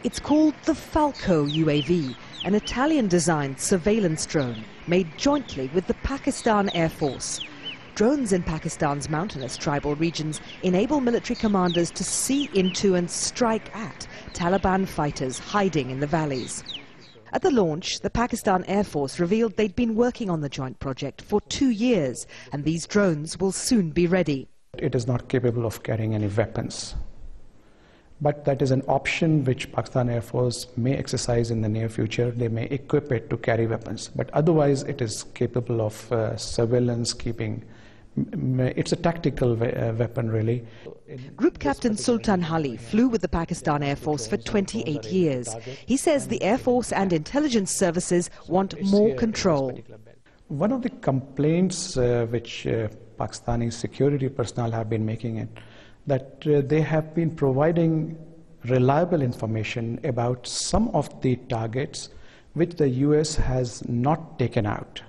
It's called the Vehcle UAV, an Italian-designed surveillance drone made jointly with the Pakistan Air Force. Drones in Pakistan's mountainous tribal regions enable military commanders to see into and strike at Taliban fighters hiding in the valleys. At the launch, the Pakistan Air Force revealed they'd been working on the joint project for 2 years, and these drones will soon be ready. It is not capable of carrying any weapons, but that is an option which Pakistan Air Force may exercise in the near future. They may equip it to carry weapons, but otherwise it is capable of surveillance, keeping. It's a tactical weapon, really. Group Captain Sultan Ali flew with the Pakistan Air Force for 28 years. He says the Air Force and intelligence services want more control. One of the complaints which Pakistani security personnel have been making it, that they have been providing reliable information about some of the targets which the US has not taken out.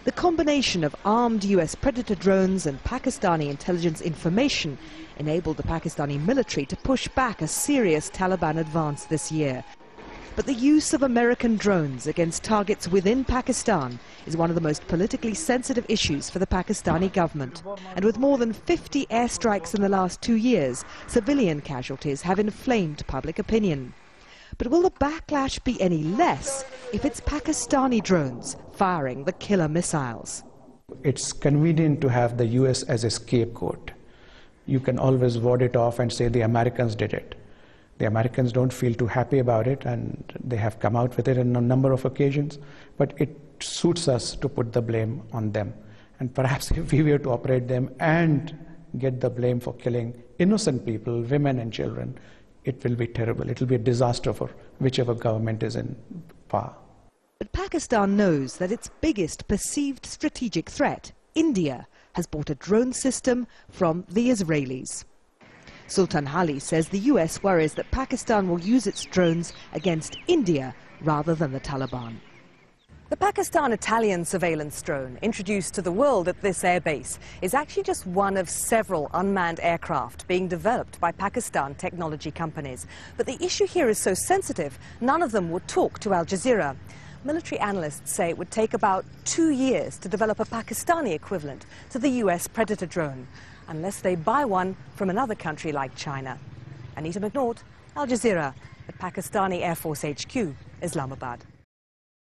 The combination of armed US Predator drones and Pakistani intelligence information enabled the Pakistani military to push back a serious Taliban advance this year. But the use of American drones against targets within Pakistan is one of the most politically sensitive issues for the Pakistani government. And with more than 50 airstrikes in the last 2 years, civilian casualties have inflamed public opinion. But will the backlash be any less if it's Pakistani drones firing the killer missiles? It's convenient to have the US as a scapegoat. You can always ward it off and say the Americans did it. The Americans don't feel too happy about it, and they have come out with it on a number of occasions, but it suits us to put the blame on them. And perhaps if we were to operate them and get the blame for killing innocent people, women and children, it will be terrible. It will be a disaster for whichever government is in power. But Pakistan knows that its biggest perceived strategic threat, India, has bought a drone system from the Israelis. Sultan Ali says the US worries that Pakistan will use its drones against India rather than the Taliban. The Pakistan-Italian surveillance drone introduced to the world at this airbase is actually just one of several unmanned aircraft being developed by Pakistan technology companies. But the issue here is so sensitive, none of them would talk to Al Jazeera. Military analysts say it would take about 2 years to develop a Pakistani equivalent to the US Predator drone, unless they buy one from another country like China. Anita McNaught, Al Jazeera, at Pakistani Air Force HQ, Islamabad.